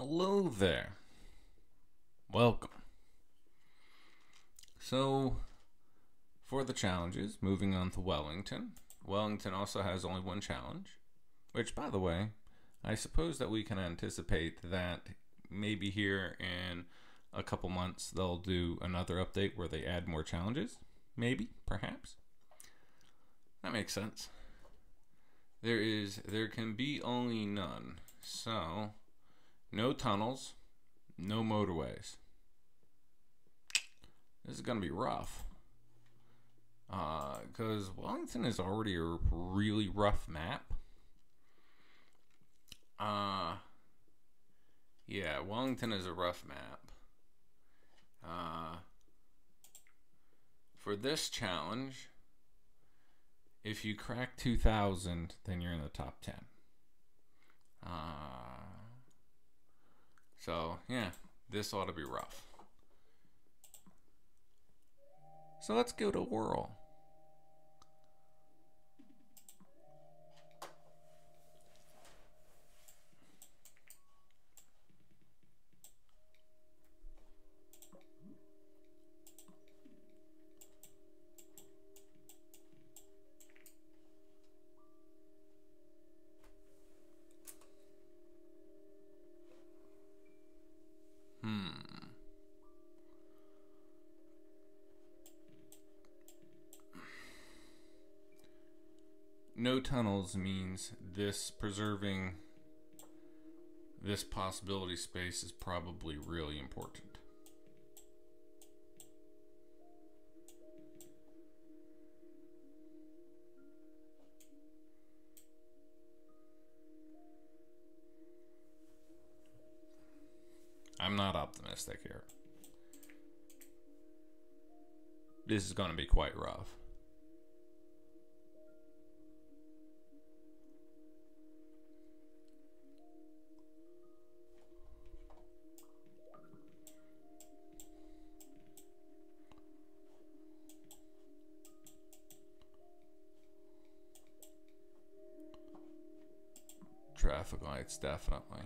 Hello there. Welcome. So, for the challenges, moving on to Wellington. Wellington also has only one challenge, which, by the way, I suppose that we can anticipate that maybe here in a couple months they'll do another update where they add more challenges. Maybe, perhaps. That makes sense. There can be only none. So, no tunnels, no motorways. This is gonna be rough. Because Wellington is already a really rough map. Yeah, Wellington is a rough map. For this challenge, if you crack 2,000, then you're in the top 10. So, yeah, this ought to be rough. So let's go to Whirl. No tunnels means this preserving this possibility space is probably really important. I'm not optimistic here. This is going to be quite rough. Traffic lights, definitely.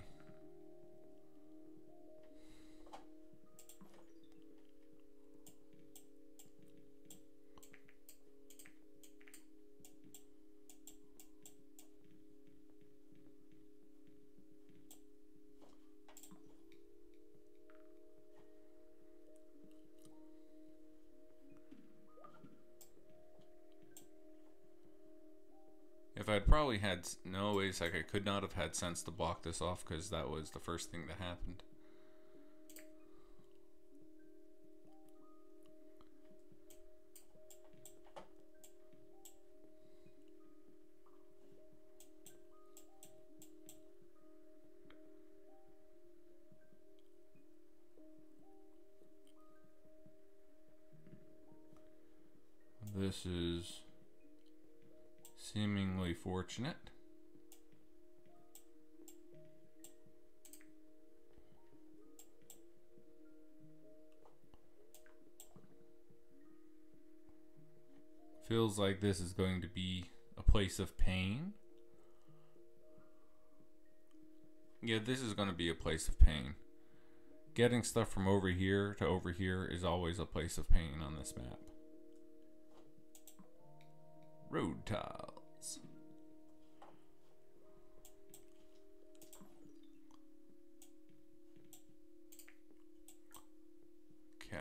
If I'd probably had no ways, like I could not have had sense to block this off because that was the first thing that happened. This is seemingly fortunate. Feels like this is going to be a place of pain. Yeah, this is going to be a place of pain. Getting stuff from over here to over here is always a place of pain on this map. Road tiles. Okay.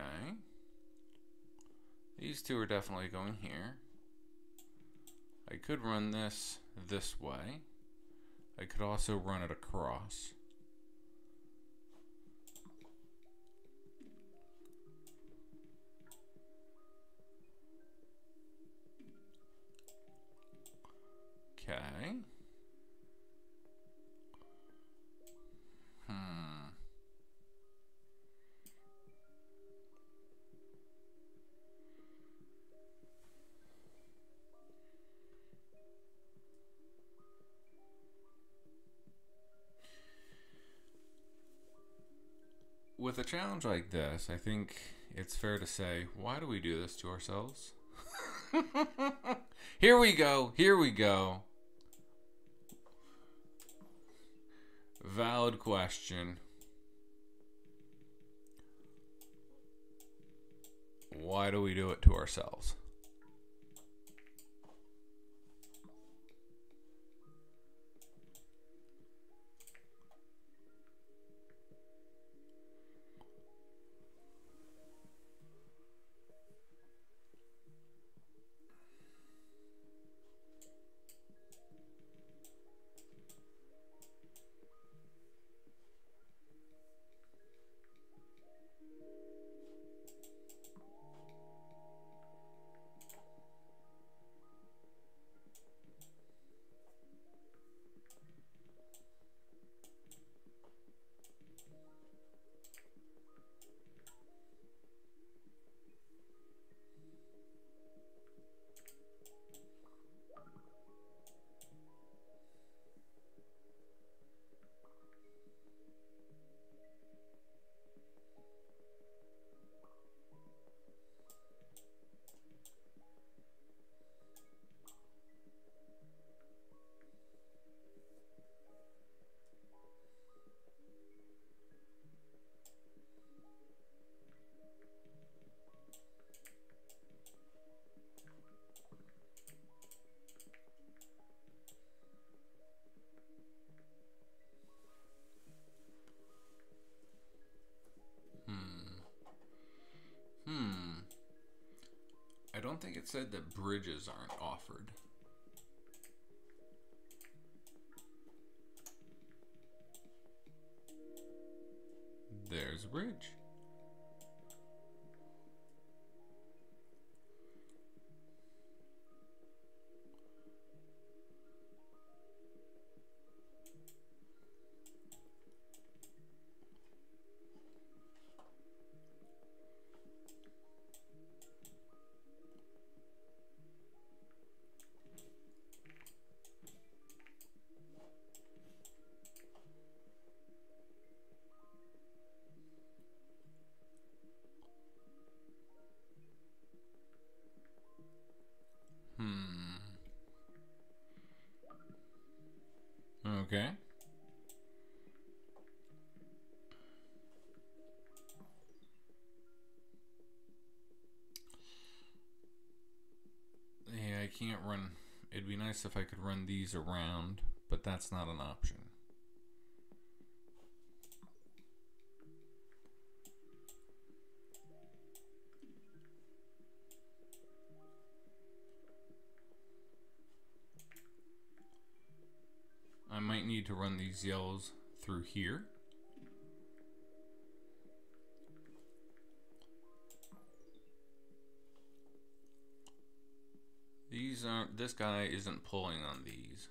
These two are definitely going here. I could run this way. I could also run it across. Okay. With a challenge like this, I think it's fair to say, why do we do this to ourselves? Here we go. Here we go. Valid question. Why do we do it to ourselves? I don't think it said that bridges aren't offered. There's a bridge. Okay. Yeah, I can't run. It'd be nice if I could run these around, but that's not an option. I might need to run these yellows through here. These aren't, this guy isn't pulling on these.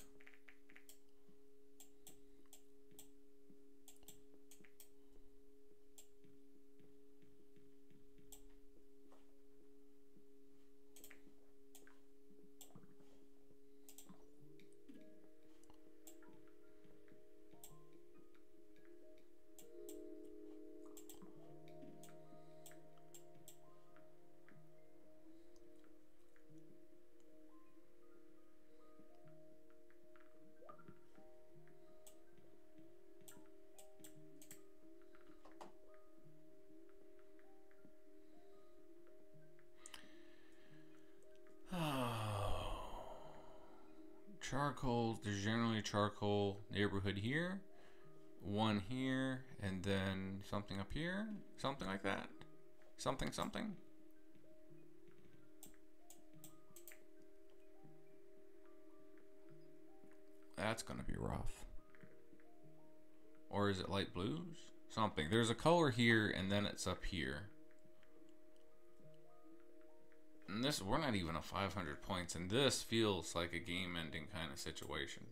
Charcoal, there's generally a charcoal neighborhood here, one here, and then something up here, something like that. Something. That's gonna be rough. Or is it light blues? Something. There's a color here, and then it's up here. And this, we're not even at 500 points, and this feels like a game-ending kind of situation.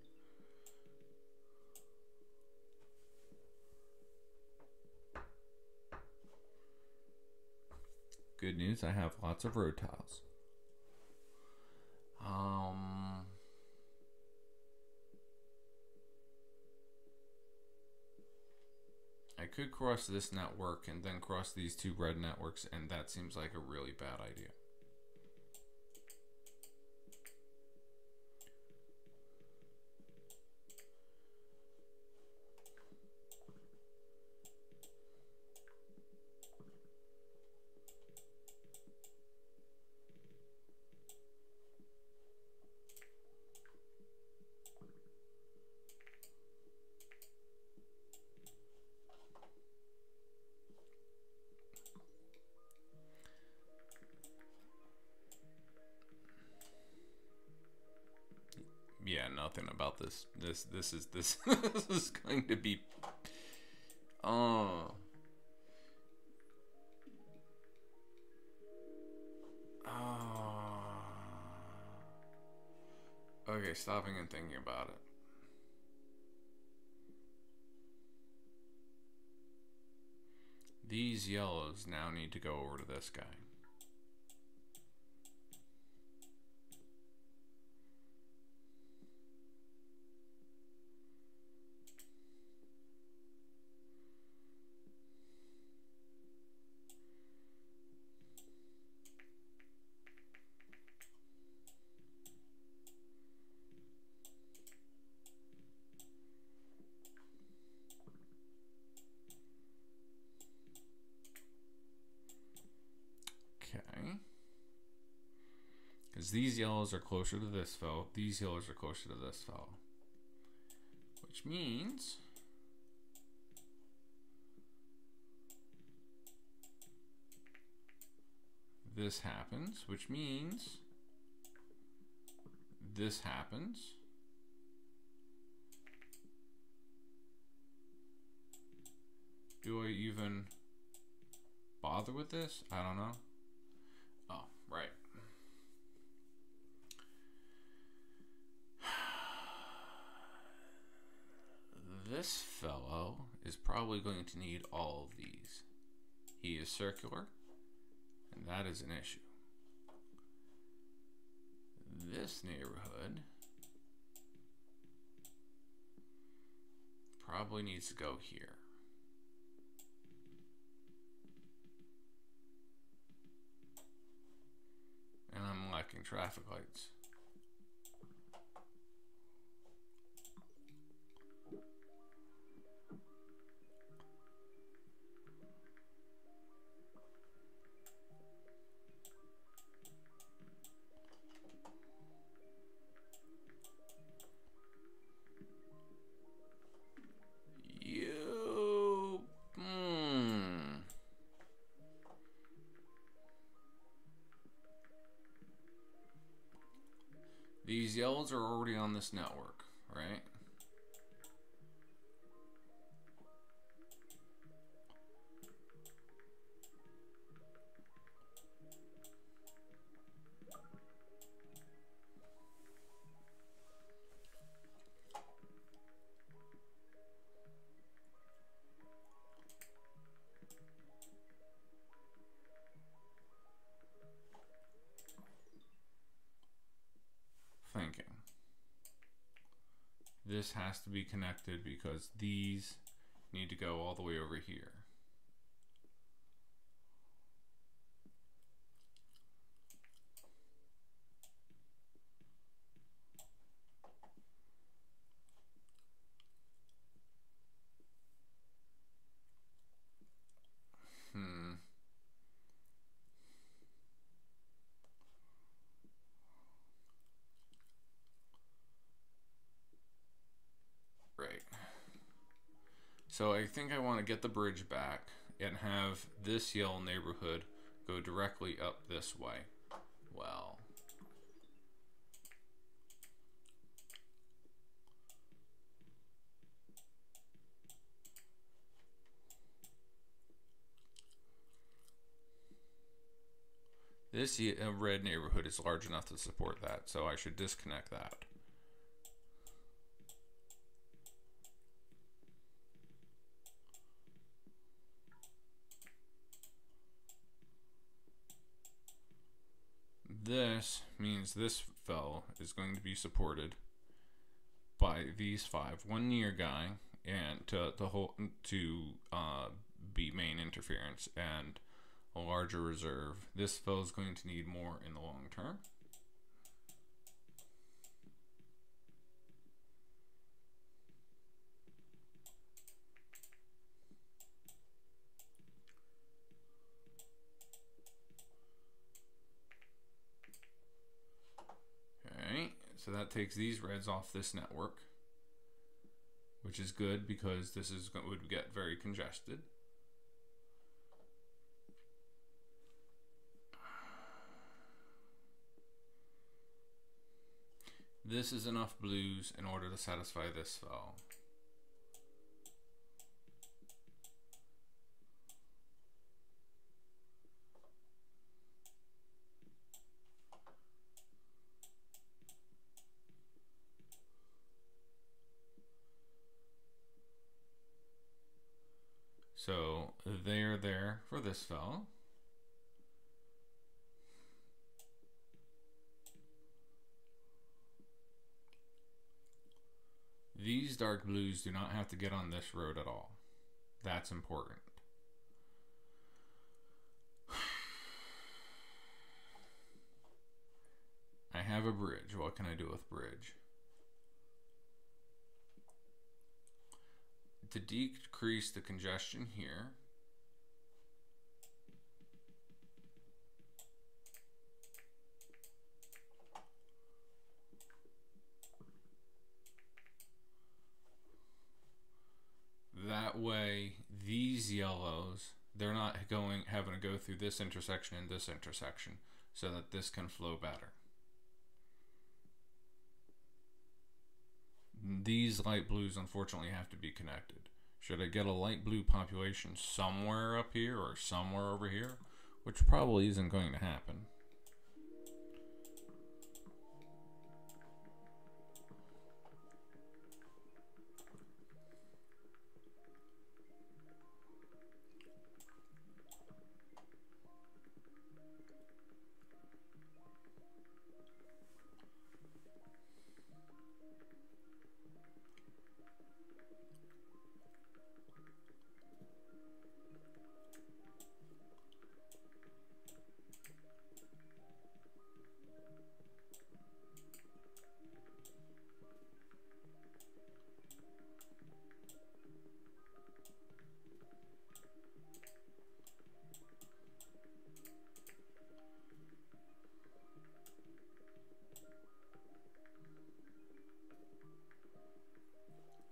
Good news, I have lots of road tiles. I could cross this network and then cross these two red networks, and that seems like a really bad idea. nothing about this. This is this is going to be. Oh. Okay, stopping and thinking about it. These yellows now need to go over to this guy. Okay. Because these yellows are closer to this fellow. These yellows are closer to this fellow. Which means this happens, which means this happens. Do I even bother with this? I don't know. Oh, right. This fellow is probably going to need all of these. He is circular, and that is an issue. This neighborhood probably needs to go here. And I'm lacking traffic lights. These yellows are already on this network, right? Thinking. This has to be connected because these need to go all the way over here. Right. So I think I want to get the bridge back and have this yellow neighborhood go directly up this way. Well, this red neighborhood is large enough to support that, so I should disconnect that. This means this fellow is going to be supported by these five. One near guy and to be main interference and a larger reserve. This fellow is going to need more in the long term. So that takes these reds off this network, which is good because this would get very congested. This is enough blues in order to satisfy this spell. So they're there for this spell. These dark blues do not have to get on this road at all. That's important. I have a bridge. What can I do with bridge? To decrease the congestion here, that way these yellows, they're not having to go through this intersection and this intersection, so that this can flow better. These light blues unfortunately have to be connected. Should I get a light blue population somewhere up here or somewhere over here? Which probably isn't going to happen.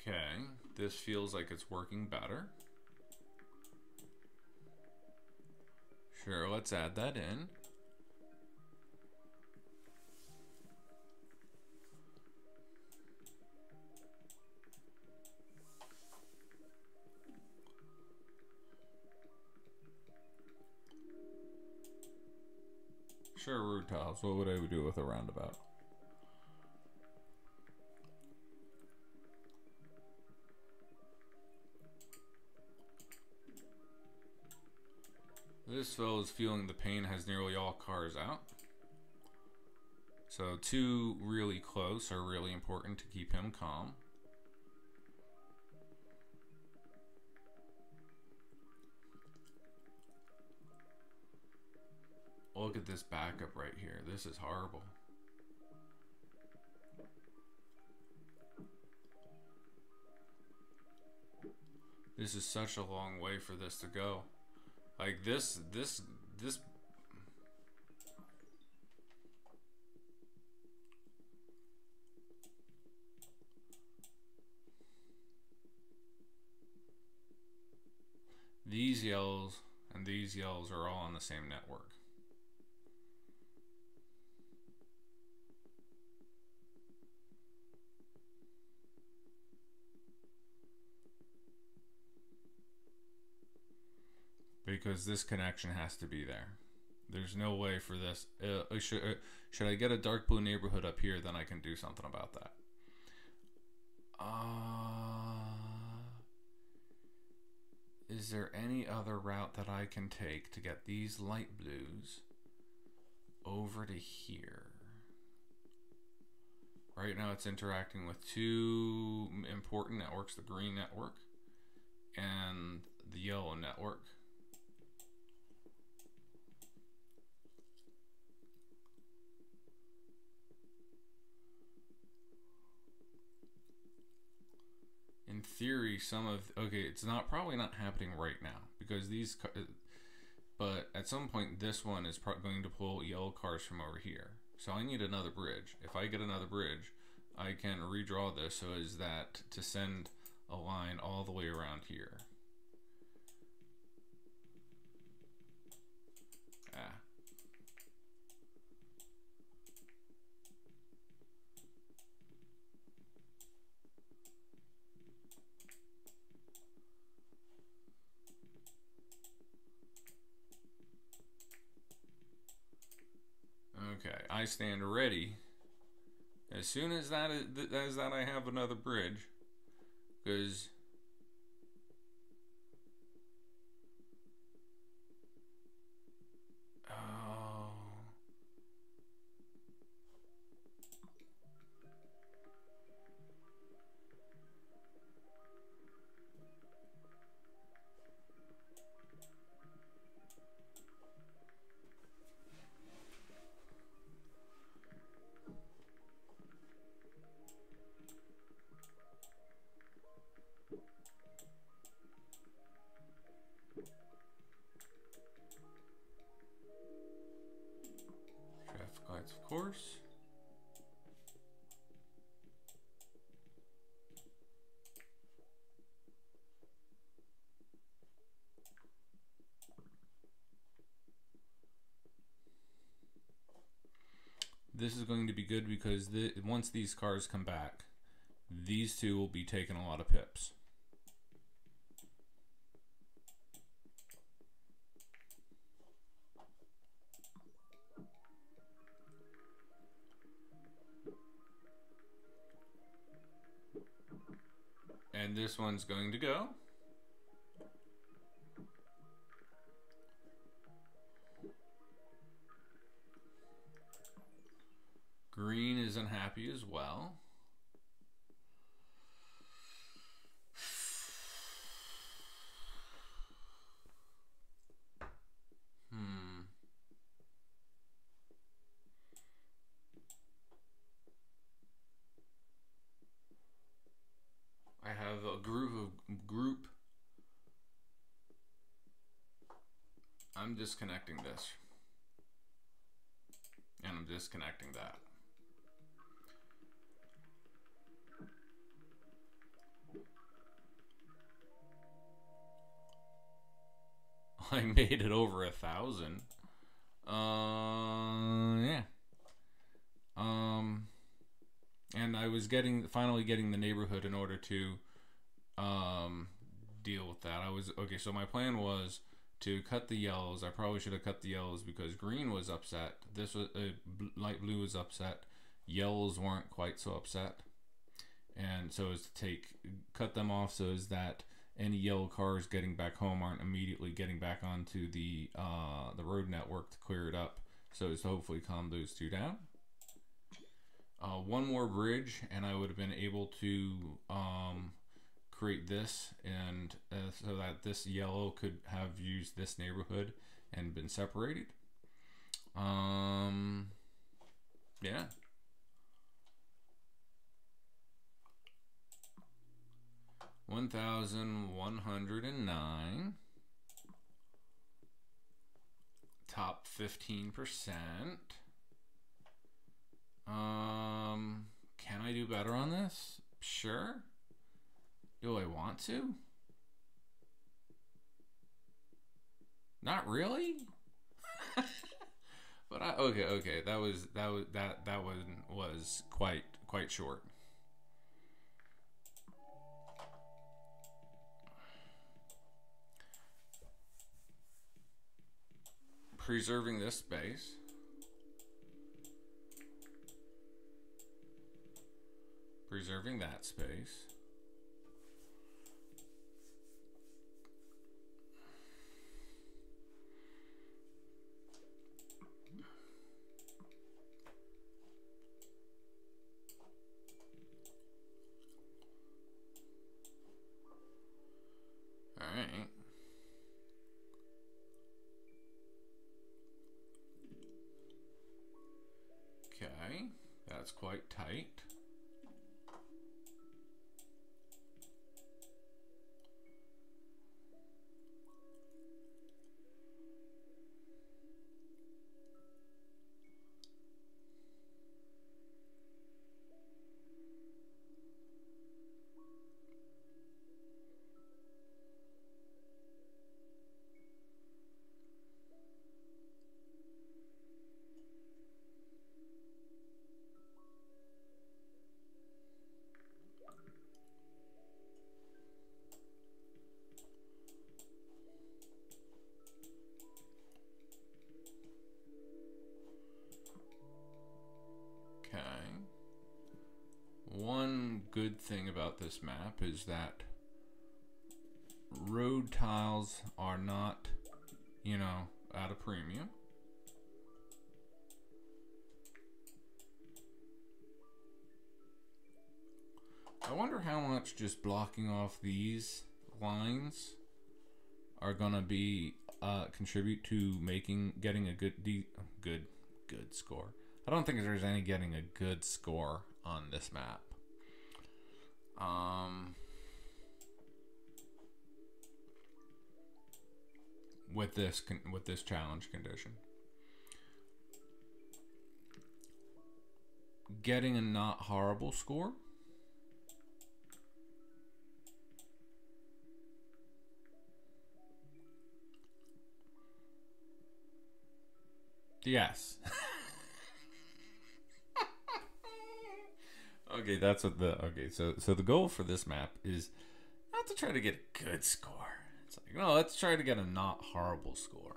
Okay, this feels like it's working better. Sure, let's add that in. Sure, root tiles. What would I do with a roundabout? This fellow is feeling the pain, has nearly all cars out. So 2 really close are really important to keep him calm. Look at this backup right here. This is horrible. This is such a long way for this to go. Like this. These yells and these yells are all on the same network. Because this connection has to be there. There's no way for this. Should I get a dark blue neighborhood up here, then I can do something about that. Is there any other route that I can take to get these light blues over to here? Right now it's interacting with 2 important networks, the green network and the yellow network. In theory, it's probably not happening right now because but at some point this one is going to pull yellow cars from over here. So I need another bridge. If I get another bridge, I can redraw this so as that to send a line all the way around here. Okay, I stand ready as soon as that I have another bridge, because traffic lights, of course. This is going to be good because once these cars come back, these two will be taking a lot of pips. And this one's going to go. Green is unhappy as well. I have a group. I'm disconnecting this. And I'm disconnecting that. I made it over 1,000. Yeah. And I was finally getting the neighborhood in order to deal with that. Okay, so my plan was to cut the yellows. I probably should have cut the yellows because green was upset. This was light blue was upset. Yellows weren't quite so upset. And so as to cut them off so as that any yellow cars getting back home aren't immediately getting back onto the road network to clear it up. So as to hopefully calm those two down. One more bridge, and I would have been able to create this, and so that this yellow could have used this neighborhood and been separated. Yeah. $1,109. Top 15%. Can I do better on this? Sure. Do I want to? Not really. But okay. That one was quite short. Preserving this space. Preserving that space. All right. Okay, that's quite tight. one good thing about this map is that road tiles are not, you know, at a premium. I wonder how much just blocking off these lines are gonna be contribute to getting a good score. I don't think there's any getting a good score on this map. With this challenge condition, getting a not horrible score. Yes. Okay, that's what so the goal for this map is not to try to get a good score. It's like, no, let's try to get a not horrible score.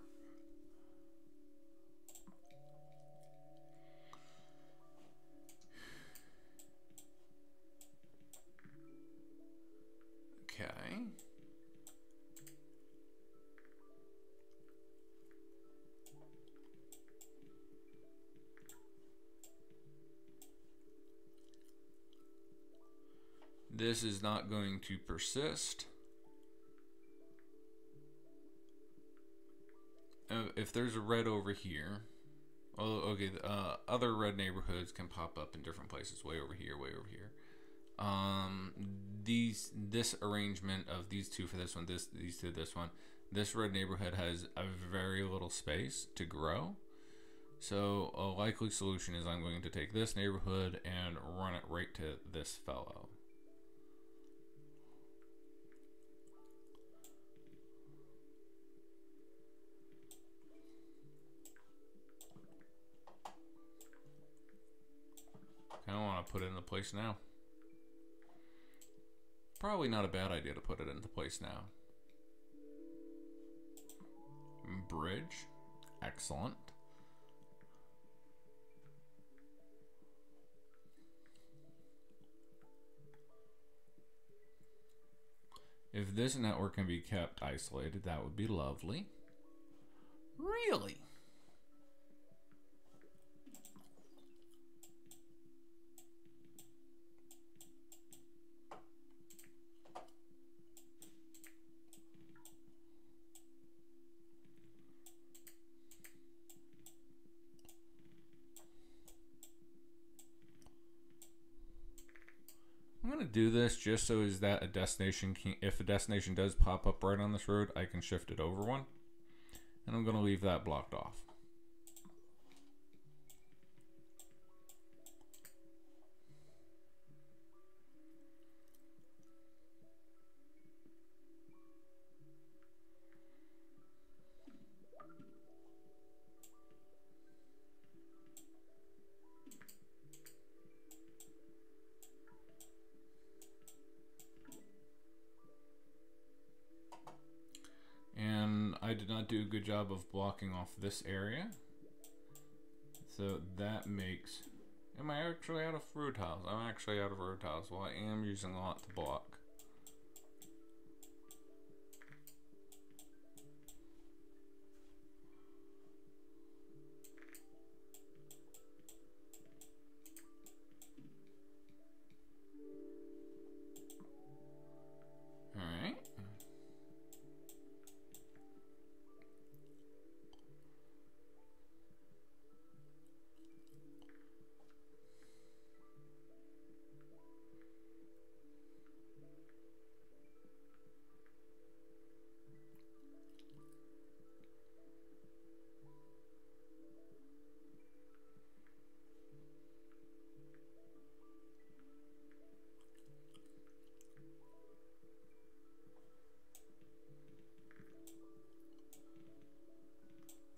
Okay. This is not going to persist. If there's a red over here, oh, okay, other red neighborhoods can pop up in different places, way over here, way over here. This arrangement of these two for this one, these two, this one, this red neighborhood has a very little space to grow. So a likely solution is I'm going to take this neighborhood and run it right to this fellow. I don't want to put it into place now. Probably not a bad idea to put it into place now. Bridge. Excellent. If this network can be kept isolated, that would be lovely. Really? I'm going to do this just so is that a destination if a destination does pop up right on this road, I can shift it over one. And I'm going to leave that blocked off. And I did not do a good job of blocking off this area. So that makes... Am I actually out of road tiles? I'm actually out of road tiles. Well, I am using a lot to block. Alright.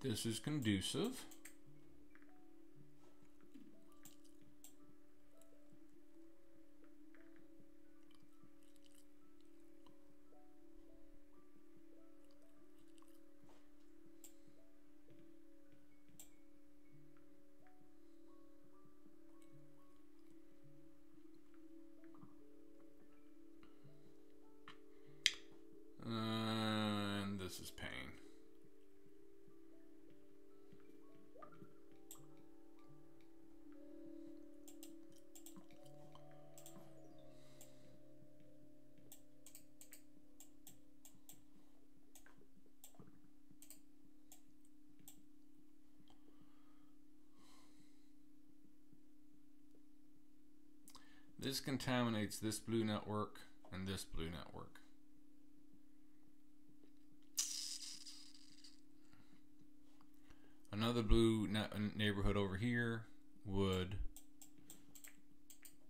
This is conducive. This contaminates this blue network and this blue network. Another blue neighborhood over here would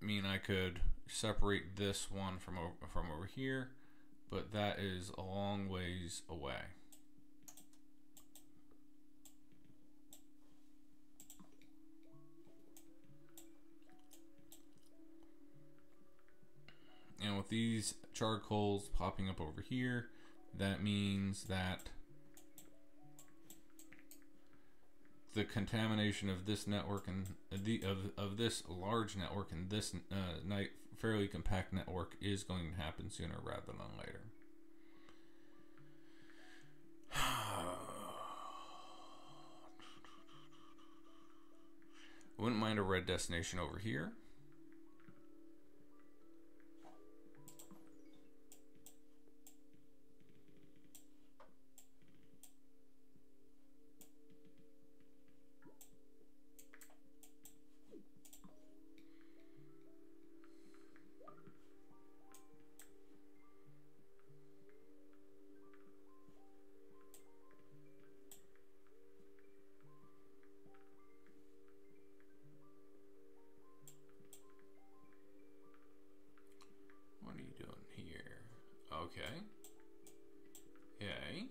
mean I could separate this one from over here, but that is a long ways away. And with these charcoals popping up over here, that means that the contamination of this network and of this large network and this fairly compact network is going to happen sooner rather than later. Wouldn't mind a red destination over here. What are you doing here? Okay. Yay.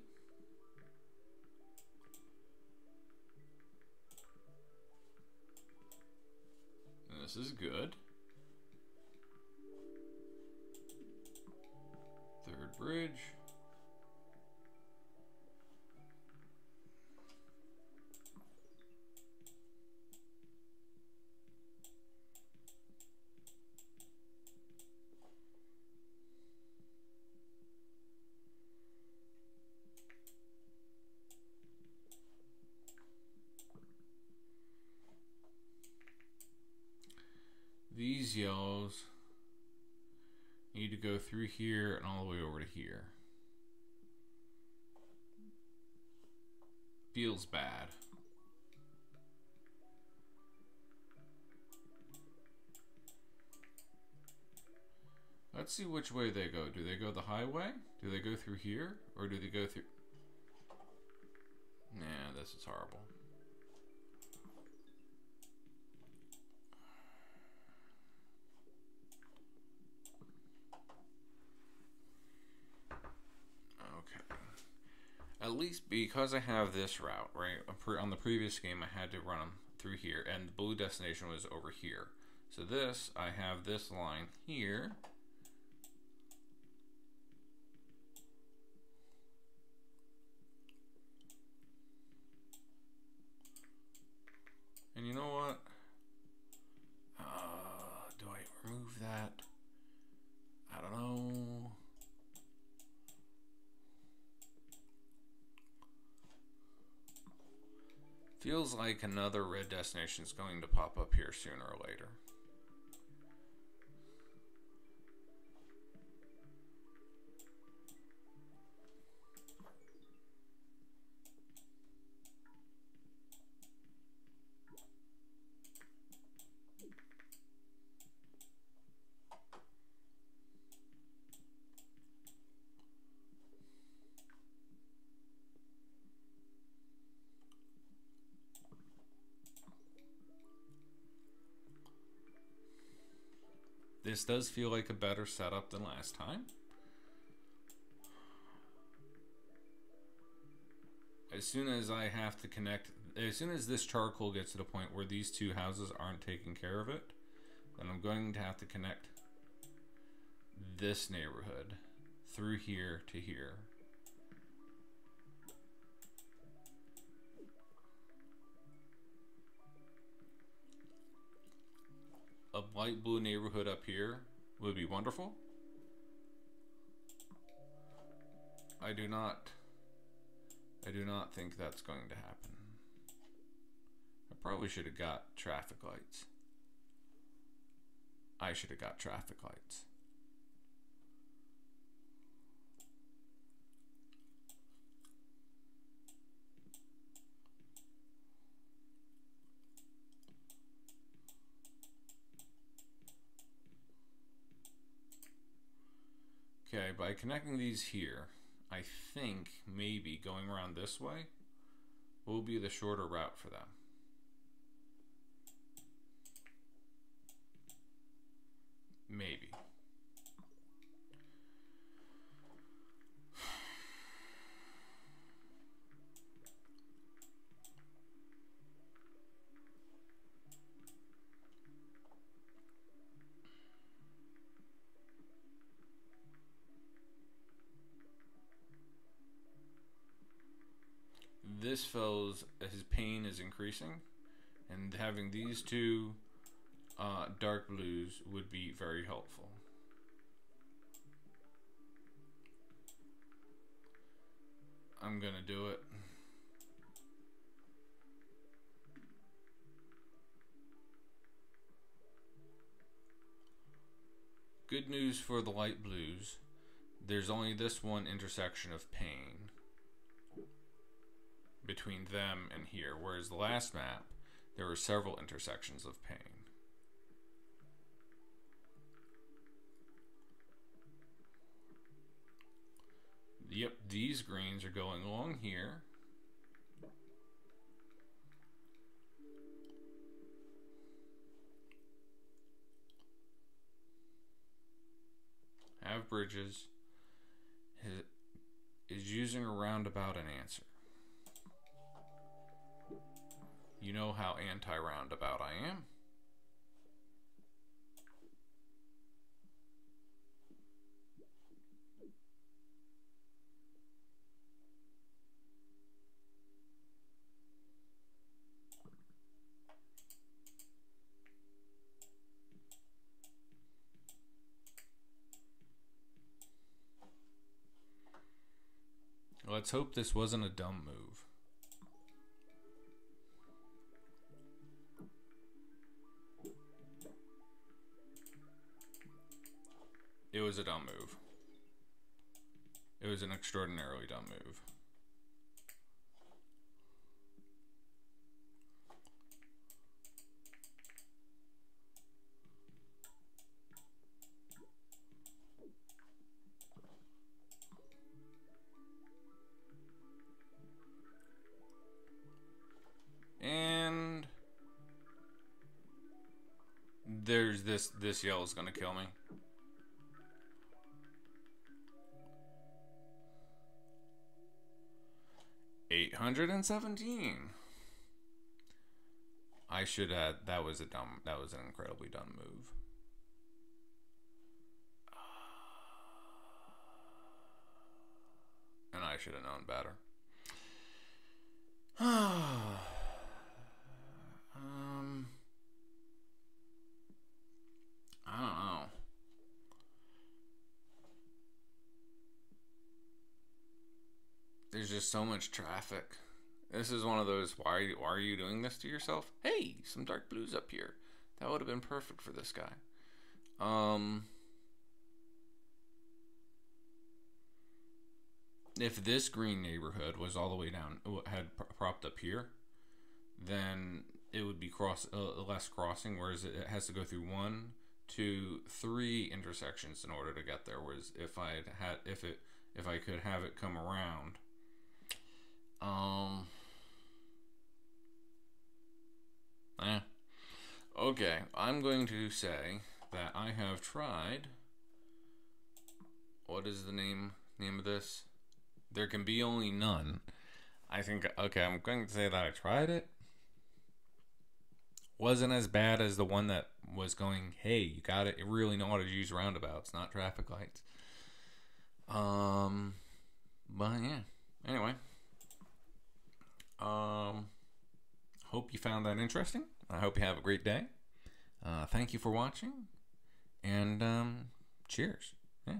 This is good. Third bridge. These yellows need to go through here and all the way over to here. Feels bad. Let's see which way they go. Do they go the highway? Do they go through here? Or do they go through... Nah, this is horrible. At least because I have this route, right? On the previous game, I had to run them through here, and the blue destination was over here. So this, I have this line here. And you know what? Do I remove that? I don't know. Feels like another red destination is going to pop up here sooner or later. This does feel like a better setup than last time. As soon as I have to connect, as soon as this charcoal gets to the point where these two houses aren't taking care of it, then I'm going to have to connect this neighborhood through here to here. A light blue neighborhood up here would be wonderful. I do not think that's going to happen. I probably should have got traffic lights. I should have got traffic lights. Okay, by connecting these here, I think maybe going around this way will be the shorter route for them. Maybe. This fellow's, his pain is increasing, and having these two dark blues would be very helpful. I'm gonna do it. Good news for the light blues. There's only this one intersection of pain between them and here, whereas the last map there were several intersections of pain. Yep, these greens are going along here. Have bridges. Is using a roundabout an answer? You know how anti-roundabout I am. Let's hope this wasn't a dumb move. It was a dumb move. It was an extraordinarily dumb move. And there's this yell is gonna kill me. $817. I should have. That was an incredibly dumb move. And I should have known better. I don't know. There's just so much traffic. This is one of those, why are you doing this to yourself? Hey, some dark blues up here. That would have been perfect for this guy. If this green neighborhood was all the way down, had propped up here, then it would be less crossing, whereas it has to go through 1, 2, 3 intersections in order to get there. Whereas if I could have it come around, okay, I'm going to say that I have tried. What is the name of this? There can be only none. I think, okay, I'm going to say that I tried it. Wasn't as bad as the one that was going, hey, you got it. You really know how to use roundabouts, not traffic lights. But yeah. Anyway. Hope you found that interesting. I hope you have a great day. Thank you for watching. And cheers. Yeah.